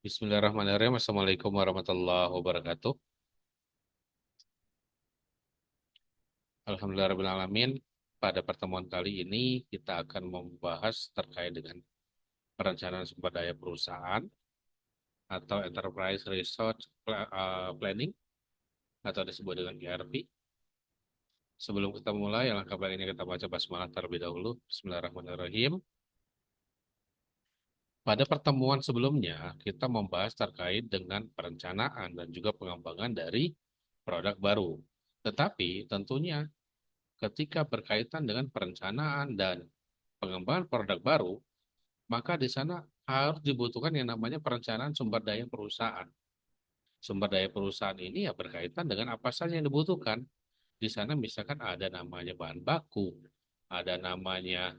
Bismillahirrahmanirrahim. Assalamualaikum warahmatullahi wabarakatuh. Alhamdulillahirrahmanirrahim. Pada pertemuan kali ini kita akan membahas terkait dengan perencanaan sumber daya perusahaan atau Enterprise Resource Planning atau disebut dengan ERP. Sebelum kita mulai, alangkah baiknya kita baca basmalah terlebih dahulu. Bismillahirrahmanirrahim. Pada pertemuan sebelumnya, kita membahas terkait dengan perencanaan dan juga pengembangan dari produk baru. Tetapi tentunya ketika berkaitan dengan perencanaan dan pengembangan produk baru, maka di sana harus dibutuhkan yang namanya perencanaan sumber daya perusahaan. Sumber daya perusahaan ini ya berkaitan dengan apa saja yang dibutuhkan. Di sana misalkan ada namanya bahan baku, ada namanya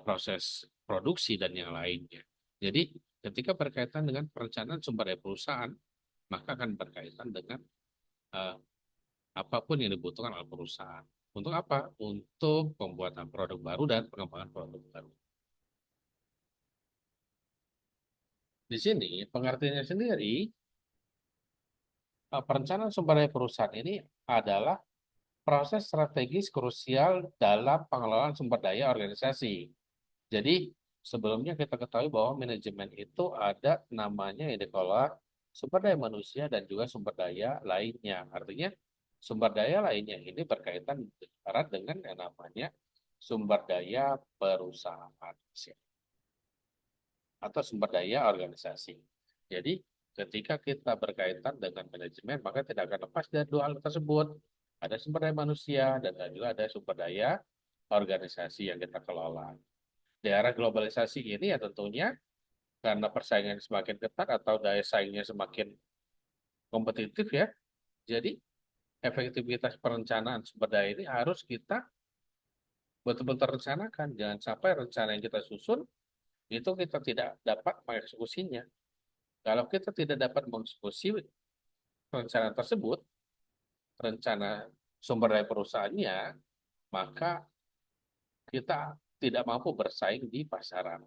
proses produksi dan yang lainnya. Jadi ketika berkaitan dengan perencanaan sumber daya perusahaan, maka akan berkaitan dengan eh, apapun yang dibutuhkan oleh perusahaan. Untuk apa? Untuk pembuatan produk baru dan pengembangan produk baru. Di sini pengertiannya sendiri, perencanaan sumber daya perusahaan ini adalah proses strategis krusial dalam pengelolaan sumber daya organisasi. Jadi sebelumnya kita ketahui bahwa manajemen itu ada namanya yang dikelola sumber daya manusia dan juga sumber daya lainnya. Artinya sumber daya lainnya ini berkaitan erat dengan yang namanya sumber daya perusahaan atau sumber daya organisasi. Jadi, ketika kita berkaitan dengan manajemen, maka tidak akan lepas dari dua hal tersebut. Ada sumber daya manusia dan juga ada sumber daya organisasi yang kita kelola. Di era globalisasi ini ya tentunya karena persaingan semakin ketat atau daya saingnya semakin kompetitif ya, jadi efektivitas perencanaan sumber daya ini harus kita betul-betul rencanakan. Jangan sampai rencana yang kita susun itu kita tidak dapat mengeksekusinya. Kalau kita tidak dapat mengeksekusi rencana tersebut, rencana sumber daya perusahaannya, maka kita tidak mampu bersaing di pasaran.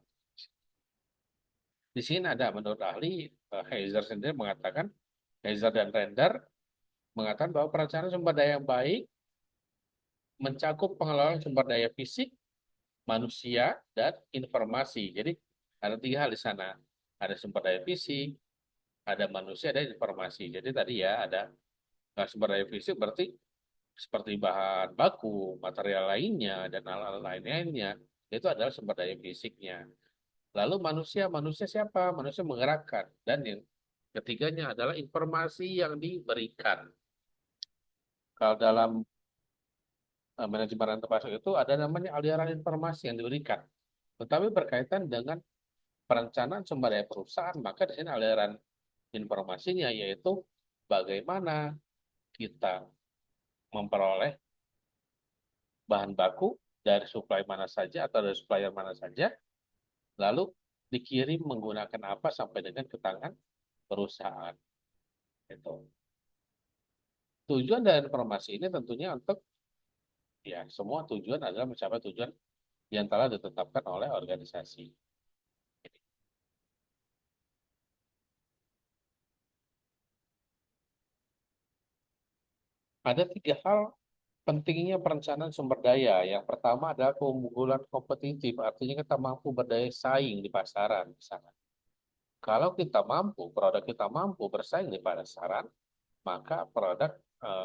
Di sini ada menurut ahli Heiser sendiri mengatakan, Heiser dan Render mengatakan bahwa perencanaan sumber daya yang baik mencakup pengelolaan sumber daya fisik, manusia, dan informasi. Jadi ada tiga hal di sana. Ada sumber daya fisik, ada manusia, dan informasi. Jadi tadi ya ada sumber daya fisik berarti seperti bahan baku, material lainnya, dan hal-hal lainnya, itu adalah sumber daya fisiknya. Lalu manusia, manusia siapa? Manusia menggerakkan. Dan yang ketiganya adalah informasi yang diberikan. Kalau dalam manajemen rantai itu ada namanya aliran informasi yang diberikan. Tetapi berkaitan dengan perencanaan sumber daya perusahaan, maka di sini aliran informasinya yaitu bagaimana kita memperoleh bahan baku dari suplai mana saja atau dari supplier mana saja, lalu dikirim menggunakan apa sampai dengan ke tangan perusahaan. Itu. Tujuan dari informasi ini tentunya untuk ya semua tujuan adalah mencapai tujuan yang telah ditetapkan oleh organisasi. Ada tiga hal pentingnya perencanaan sumber daya. Yang pertama adalah keunggulan kompetitif, artinya kita mampu berdaya saing di pasaran. Misalnya. Kalau kita mampu, produk kita mampu bersaing di pasaran, maka produk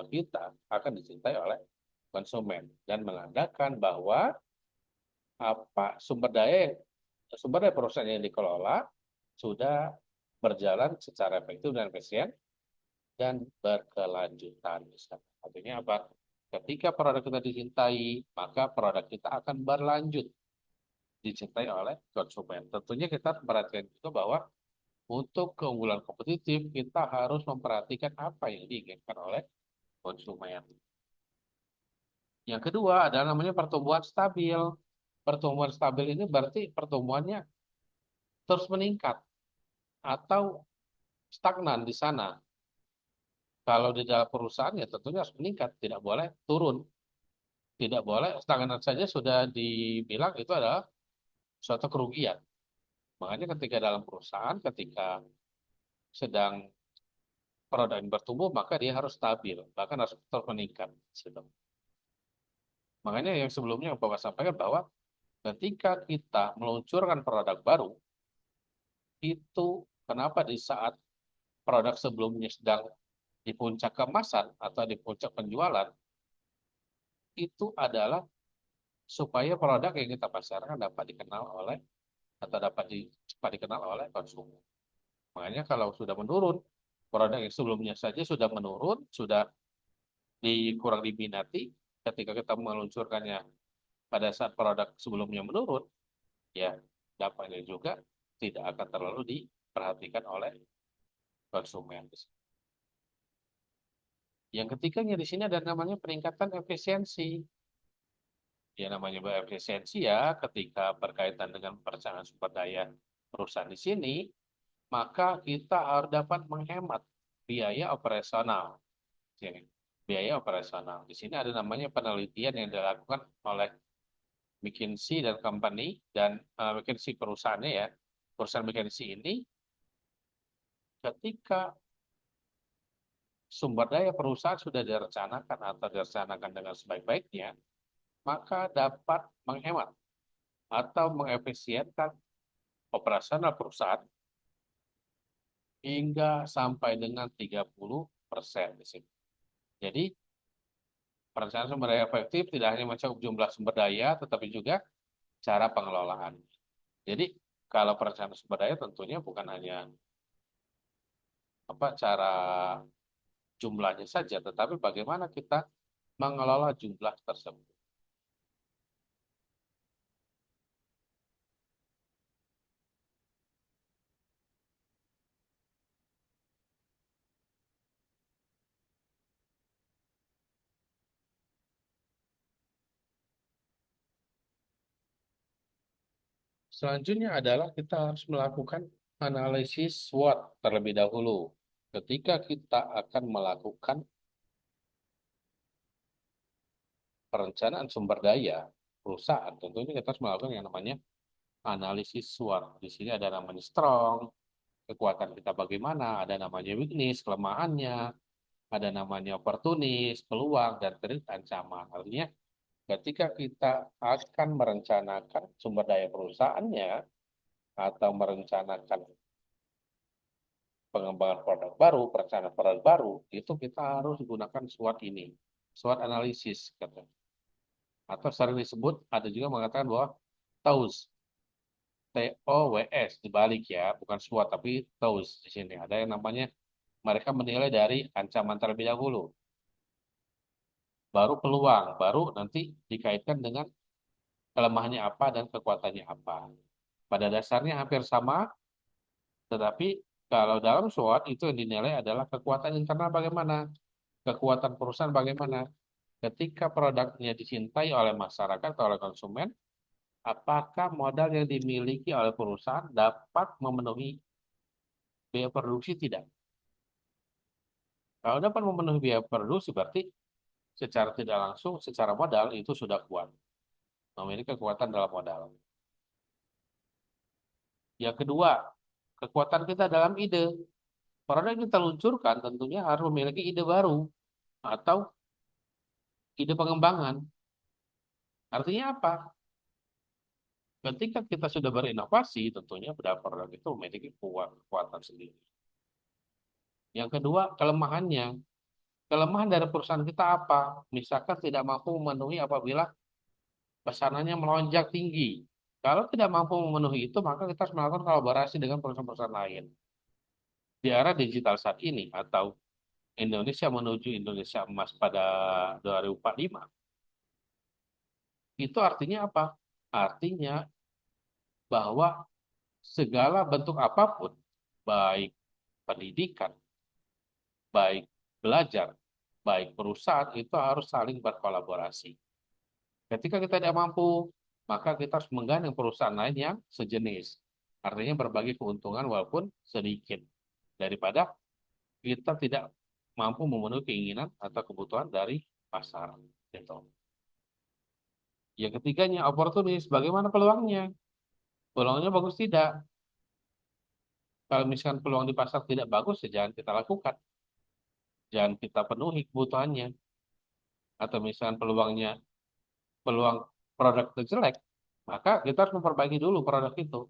kita akan dicintai oleh konsumen dan menandakan bahwa apa sumber daya perusahaan yang dikelola sudah berjalan secara efektif dan efisien dan berkelanjutan. Misalnya. Artinya apa? Ketika produk kita dicintai, maka produk kita akan berlanjut dicintai oleh konsumen. Tentunya kita perhatikan juga bahwa untuk keunggulan kompetitif, kita harus memperhatikan apa yang diinginkan oleh konsumen. Yang kedua adalah namanya pertumbuhan stabil. Pertumbuhan stabil ini berarti pertumbuhannya terus meningkat atau stagnan di sana. Kalau di dalam perusahaan ya tentunya harus meningkat, tidak boleh turun, tidak boleh stagnan saja sudah dibilang itu adalah suatu kerugian. Makanya ketika dalam perusahaan, ketika sedang produk yang bertumbuh, maka dia harus stabil, bahkan harus terus meningkat. Gitu. Makanya yang sebelumnya Bapak sampaikan bahwa ketika kita meluncurkan produk baru, itu kenapa di saat produk sebelumnya sedang di puncak kemasan atau di puncak penjualan, itu adalah supaya produk yang kita pasarkan dapat dikenal oleh atau dapat cepat dikenal oleh konsumen. Makanya kalau sudah menurun, produk yang sebelumnya saja sudah menurun, sudah kurang diminati, ketika kita meluncurkannya pada saat produk sebelumnya menurun, ya dampaknya juga tidak akan terlalu diperhatikan oleh konsumen. Yang ketiganya di sini ada namanya peningkatan efisiensi. Ya namanya efisiensi ya ketika berkaitan dengan perencanaan sumber daya perusahaan di sini, maka kita harus dapat menghemat biaya operasional. Jadi, biaya operasional. Di sini ada namanya penelitian yang dilakukan oleh McKinsey dan company dan McKinsey perusahaannya ya. Perusahaan McKinsey ini ketika sumber daya perusahaan sudah direncanakan atau direncanakan dengan sebaik-baiknya, maka dapat menghemat atau mengefisienkan operasional perusahaan hingga sampai dengan 30% di sini. Jadi, perencanaan sumber daya efektif tidak hanya mencakup jumlah sumber daya, tetapi juga cara pengelolaan. Jadi, kalau perencanaan sumber daya tentunya bukan hanya cara jumlahnya saja, tetapi bagaimana kita mengelola jumlah tersebut. Selanjutnya adalah kita harus melakukan analisis SWOT terlebih dahulu. Ketika kita akan melakukan perencanaan sumber daya perusahaan, tentunya kita harus melakukan yang namanya analisis SWOT. Di sini ada namanya strong, kekuatan kita bagaimana, ada namanya weakness, kelemahannya, ada namanya opportunis, peluang, dan threat, ancaman. Artinya ketika kita akan merencanakan sumber daya perusahaannya atau merencanakan pengembangan produk baru, perencanaan produk baru, itu kita harus gunakan SWOT ini, SWOT analisis. Atau sering disebut, ada juga mengatakan bahwa TOWS, TOWS, dibalik ya, bukan SWOT, tapi TOWS di sini. Ada yang namanya, mereka menilai dari ancaman terlebih dahulu, baru peluang, baru nanti dikaitkan dengan kelemahannya apa dan kekuatannya apa. Pada dasarnya hampir sama, tetapi kalau dalam SWOT itu yang dinilai adalah kekuatan internal bagaimana, kekuatan perusahaan bagaimana. Ketika produknya dicintai oleh masyarakat atau oleh konsumen, apakah modal yang dimiliki oleh perusahaan dapat memenuhi biaya produksi tidak? Kalau dapat memenuhi biaya produksi, berarti secara tidak langsung, secara modal itu sudah kuat, memiliki kekuatan dalam modal. Yang kedua, kekuatan kita dalam ide. Produk yang kita luncurkan tentunya harus memiliki ide baru atau ide pengembangan. Artinya apa? Ketika kita sudah berinovasi, tentunya produk itu memiliki kekuatan sendiri. Yang kedua, kelemahannya. Kelemahan dari perusahaan kita apa? Misalkan tidak mampu memenuhi apabila pesanannya melonjak tinggi. Kalau tidak mampu memenuhi itu, maka kita harus melakukan kolaborasi dengan perusahaan-perusahaan lain. Di era digital saat ini, atau Indonesia menuju Indonesia emas pada 2045, itu artinya apa? Artinya bahwa segala bentuk apapun, baik pendidikan, baik belajar, baik perusahaan, itu harus saling berkolaborasi. Ketika kita tidak mampu, maka kita harus menggandeng perusahaan lain yang sejenis. Artinya berbagi keuntungan walaupun sedikit daripada kita tidak mampu memenuhi keinginan atau kebutuhan dari pasar. Gitu. Yang ketiganya, oportunis. Bagaimana peluangnya? Peluangnya bagus tidak? Kalau misalkan peluang di pasar tidak bagus, ya jangan kita lakukan. Jangan kita penuhi kebutuhannya. Atau misalkan peluang produk itu jelek, maka kita harus memperbaiki dulu produk itu.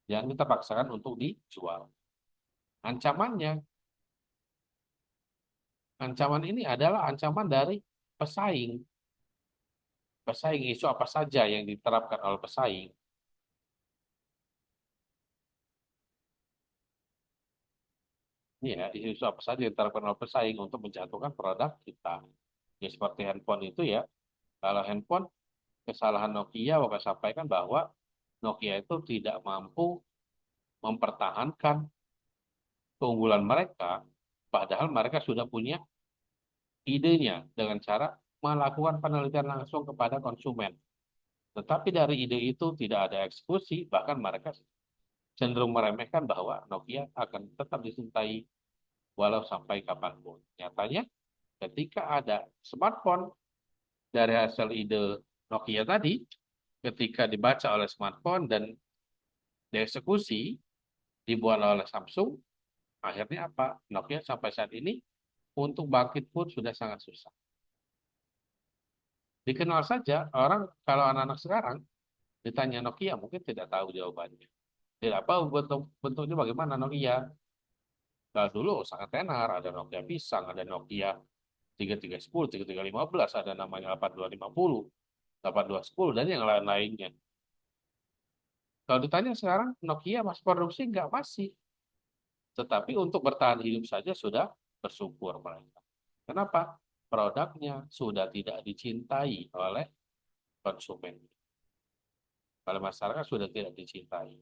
Jangan kita paksakan untuk dijual. Ancamannya, ancaman ini adalah ancaman dari pesaing. Pesaing isu apa saja yang diterapkan oleh pesaing. Ya, isu apa saja yang diterapkan oleh pesaing untuk menjatuhkan produk kita. Ya, seperti handphone itu ya. Kalau handphone, kesalahan Nokia, saya sampaikan bahwa Nokia itu tidak mampu mempertahankan keunggulan mereka, padahal mereka sudah punya idenya dengan cara melakukan penelitian langsung kepada konsumen. Tetapi dari ide itu tidak ada eksekusi, bahkan mereka cenderung meremehkan bahwa Nokia akan tetap dicintai walau sampai kapanpun. Nyatanya, ketika ada smartphone dari hasil ide Nokia tadi, ketika dibaca oleh smartphone dan dieksekusi, dibuat oleh Samsung, akhirnya apa? Nokia sampai saat ini untuk bangkit pun sudah sangat susah. Dikenal saja, orang kalau anak-anak sekarang ditanya Nokia mungkin tidak tahu jawabannya. Tidak tahu bentuknya bagaimana Nokia. Kalau dulu sangat tenar, ada Nokia pisang, ada Nokia 3310, 3315, ada namanya 8250, 8210, dan yang lain-lainnya. Kalau ditanya sekarang, Nokia masih produksi? Enggak, masih. Tetapi untuk bertahan hidup saja sudah bersyukur mereka. Kenapa? Produknya sudah tidak dicintai oleh konsumen. Oleh masyarakat sudah tidak dicintai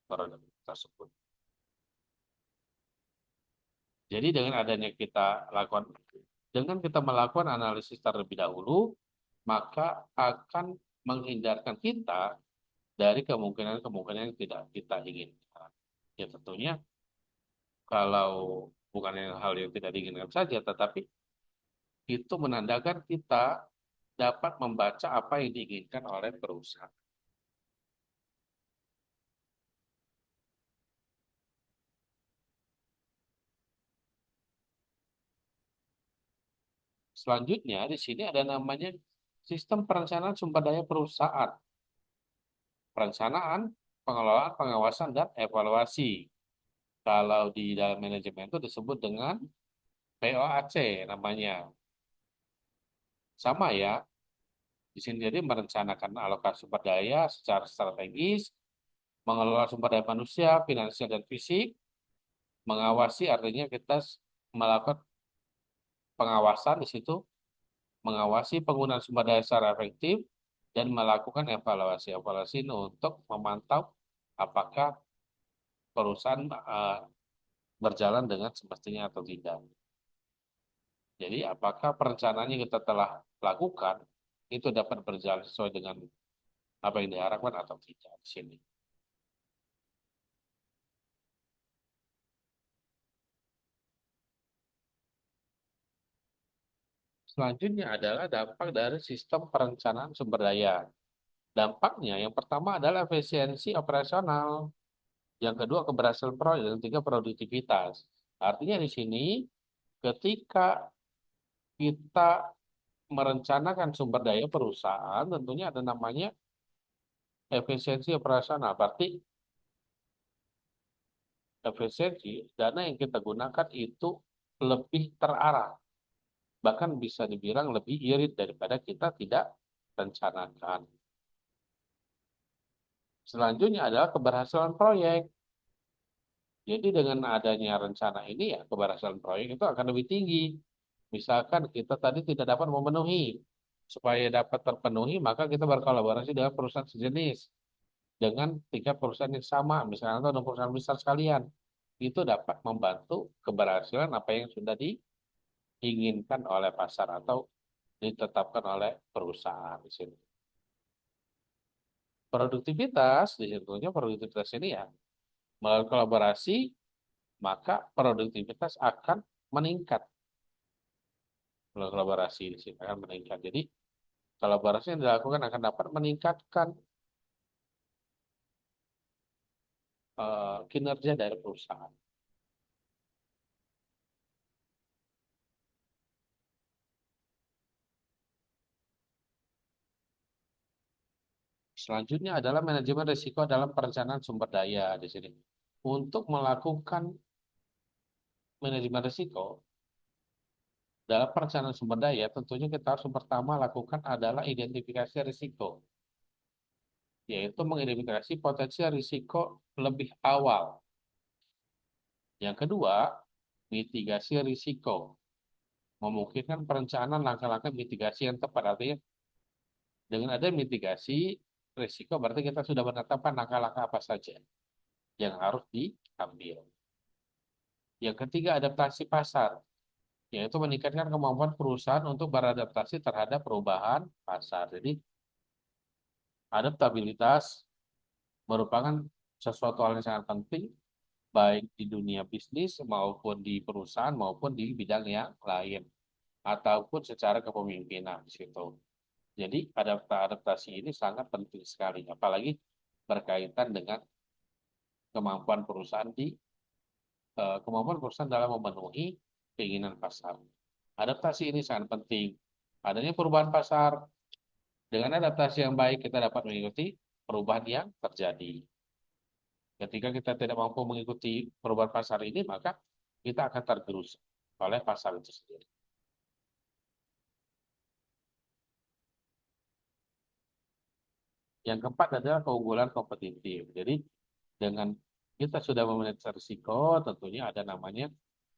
produk tersebut. Jadi dengan kita melakukan analisis terlebih dahulu, maka akan menghindarkan kita dari kemungkinan-kemungkinan yang tidak kita inginkan. Ya tentunya kalau bukan hal yang tidak diinginkan saja, tetapi itu menandakan kita dapat membaca apa yang diinginkan oleh perusahaan. Selanjutnya, di sini ada namanya sistem perencanaan sumber daya perusahaan. Perencanaan, pengelolaan, pengawasan, dan evaluasi. Kalau di dalam manajemen itu disebut dengan POAC namanya. Sama ya, di sini jadi merencanakan alokasi sumber daya secara strategis, mengelola sumber daya manusia, finansial, dan fisik, mengawasi artinya kita melakukan pengawasan di situ, mengawasi penggunaan sumber daya secara efektif, dan melakukan evaluasi. Evaluasi ini untuk memantau apakah perusahaan berjalan dengan semestinya atau tidak. Jadi apakah perencanaan yang kita telah lakukan itu dapat berjalan sesuai dengan apa yang diharapkan atau tidak di sini. Selanjutnya adalah dampak dari sistem perencanaan sumber daya. Dampaknya yang pertama adalah efisiensi operasional, yang kedua keberhasilan proyek, yang ketiga produktivitas. Artinya di sini ketika kita merencanakan sumber daya perusahaan, tentunya ada namanya efisiensi operasional. Berarti efisiensi dana yang kita gunakan itu lebih terarah, bahkan bisa dibilang lebih irit daripada kita tidak rencanakan. Selanjutnya adalah keberhasilan proyek. Jadi dengan adanya rencana ini ya keberhasilan proyek itu akan lebih tinggi. Misalkan kita tadi tidak dapat memenuhi, supaya dapat terpenuhi maka kita berkolaborasi dengan perusahaan sejenis dengan tiga perusahaan yang sama, misalnya atau perusahaan besar sekalian. Itu dapat membantu keberhasilan apa yang sudah diinginkan oleh pasar atau ditetapkan oleh perusahaan di sini. produktivitas, disebutnya produktivitas ini ya, melalui kolaborasi, maka produktivitas akan meningkat. Melalui kolaborasi di sini akan meningkat. Jadi, kolaborasi yang dilakukan akan dapat meningkatkan kinerja dari perusahaan. Selanjutnya adalah manajemen risiko dalam perencanaan sumber daya di sini. Untuk melakukan manajemen risiko dalam perencanaan sumber daya, tentunya kita harus pertama lakukan adalah identifikasi risiko, yaitu mengidentifikasi potensi risiko lebih awal. Yang kedua, mitigasi risiko, memungkinkan perencanaan langkah-langkah mitigasi yang tepat. Artinya, dengan ada mitigasi risiko, berarti kita sudah menetapkan langkah-langkah apa saja yang harus diambil. Yang ketiga, adaptasi pasar, yaitu meningkatkan kemampuan perusahaan untuk beradaptasi terhadap perubahan pasar. Jadi, adaptabilitas merupakan sesuatu hal yang sangat penting, baik di dunia bisnis maupun di perusahaan maupun di bidang yang lain, ataupun secara kepemimpinan di situ. Jadi, adaptasi ini sangat penting sekali, apalagi berkaitan dengan kemampuan perusahaan kemampuan perusahaan dalam memenuhi keinginan pasar. Adaptasi ini sangat penting. Adanya perubahan pasar, dengan adaptasi yang baik kita dapat mengikuti perubahan yang terjadi. Ketika kita tidak mampu mengikuti perubahan pasar ini, maka kita akan tergerus oleh pasar itu sendiri. Yang keempat adalah keunggulan kompetitif. Jadi dengan kita sudah memanage risiko, tentunya ada namanya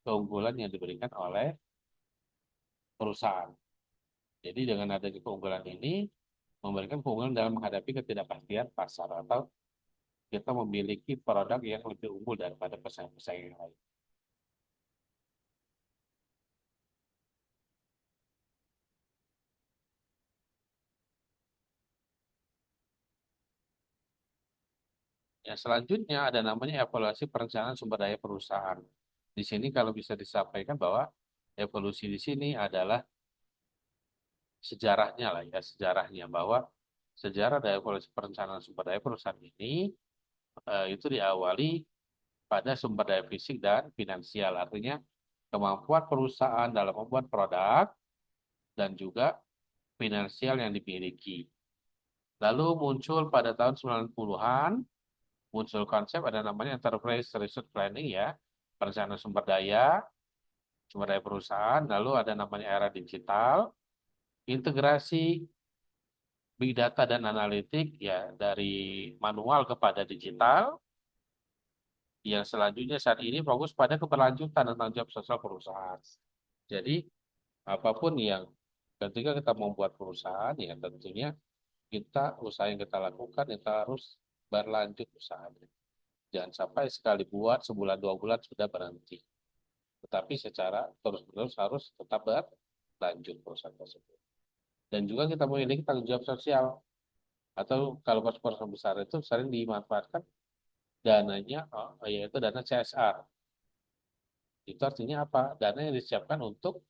keunggulan yang diberikan oleh perusahaan. Jadi dengan adanya keunggulan ini, memberikan keunggulan dalam menghadapi ketidakpastian pasar atau kita memiliki produk yang lebih unggul daripada pesaing-pesaing yang lain. Yang selanjutnya ada namanya evaluasi perencanaan sumber daya perusahaan. Di sini kalau bisa disampaikan bahwa evolusi di sini adalah sejarahnya lah ya, sejarahnya bahwa sejarah dari evolusi perencanaan sumber daya perusahaan ini itu diawali pada sumber daya fisik dan finansial. Artinya kemampuan perusahaan dalam membuat produk dan juga finansial yang dimiliki. Lalu muncul pada tahun 90-an, muncul konsep ada namanya Enterprise Resource Planning ya, perencanaan sumber daya perusahaan, lalu ada namanya era digital, integrasi big data dan analitik ya dari manual kepada digital, yang selanjutnya saat ini fokus pada keberlanjutan dan tanggung jawab sosial perusahaan. Jadi apapun yang ketika kita membuat perusahaan ya tentunya usaha yang kita lakukan kita harus berlanjut usahanya. Jangan sampai sekali buat sebulan dua bulan sudah berhenti. Tetapi secara terus-menerus harus tetap berlanjut perusahaan tersebut. Dan juga kita memiliki tanggung jawab sosial atau kalau perusahaan besar itu sering dimanfaatkan dananya yaitu dana CSR. Itu artinya apa? Dana yang disiapkan untuk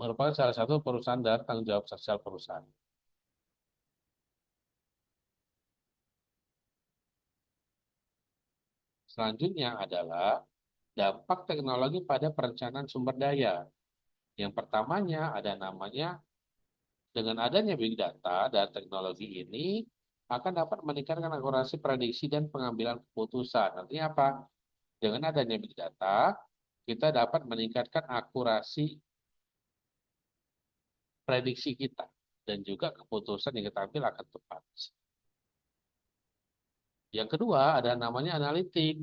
merupakan salah satu perusahaan dan tanggung jawab sosial perusahaan. Selanjutnya adalah dampak teknologi pada perencanaan sumber daya. Yang pertamanya ada namanya dengan adanya big data dan teknologi ini akan dapat meningkatkan akurasi prediksi dan pengambilan keputusan. Artinya apa? Dengan adanya big data, kita dapat meningkatkan akurasi prediksi kita dan juga keputusan yang kita ambil akan tepat. Yang kedua ada namanya analitik.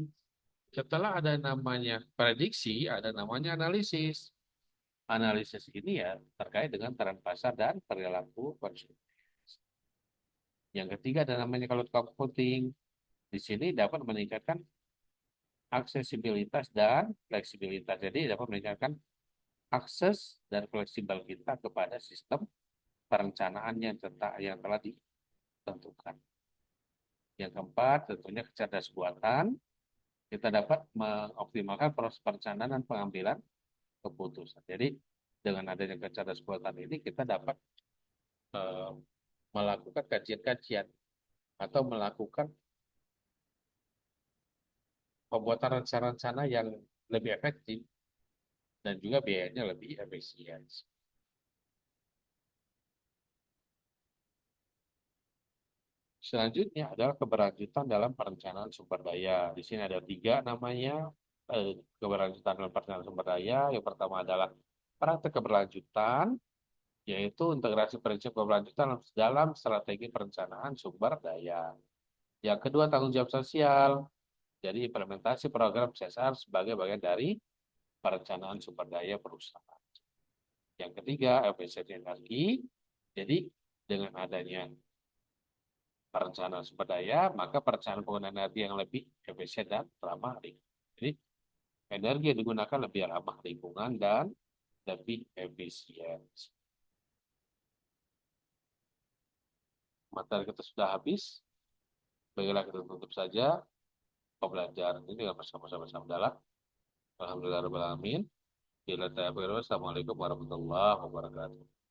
Setelah ada namanya prediksi, ada namanya analisis. Analisis ini ya terkait dengan tren pasar dan perilaku konsumen. Yang ketiga ada namanya cloud computing. Di sini dapat meningkatkan aksesibilitas dan fleksibilitas. Jadi dapat meningkatkan akses dan fleksibel kita kepada sistem perencanaan yang telah tentukan. Yang keempat, tentunya kecerdasan buatan. Kita dapat mengoptimalkan proses perencanaan dan pengambilan keputusan. Jadi, dengan adanya kecerdasan buatan ini, kita dapat eh, melakukan kajian-kajian atau melakukan pembuatan rencana-rencana yang lebih efektif dan juga biayanya lebih efisien. Selanjutnya adalah keberlanjutan dalam perencanaan sumber daya. Di sini ada tiga namanya keberlanjutan dalam perencanaan sumber daya. Yang pertama adalah praktek keberlanjutan, yaitu integrasi prinsip keberlanjutan dalam strategi perencanaan sumber daya. Yang kedua, tanggung jawab sosial. Jadi implementasi program CSR sebagai bagian dari perencanaan sumber daya perusahaan. Yang ketiga, efisiensi energi. Jadi dengan adanya perencanaan sumber daya, maka perencanaan penggunaan energi yang lebih efisien dan ramah lingkungan. Jadi energi yang digunakan lebih ramah lingkungan dan lebih efisien. Materi kita sudah habis. Baiklah kita tutup saja pembelajaran ini dengan bersama-sama dalam. Alhamdulillah, Rabbil Alamin. Assalamualaikum warahmatullahi wabarakatuh.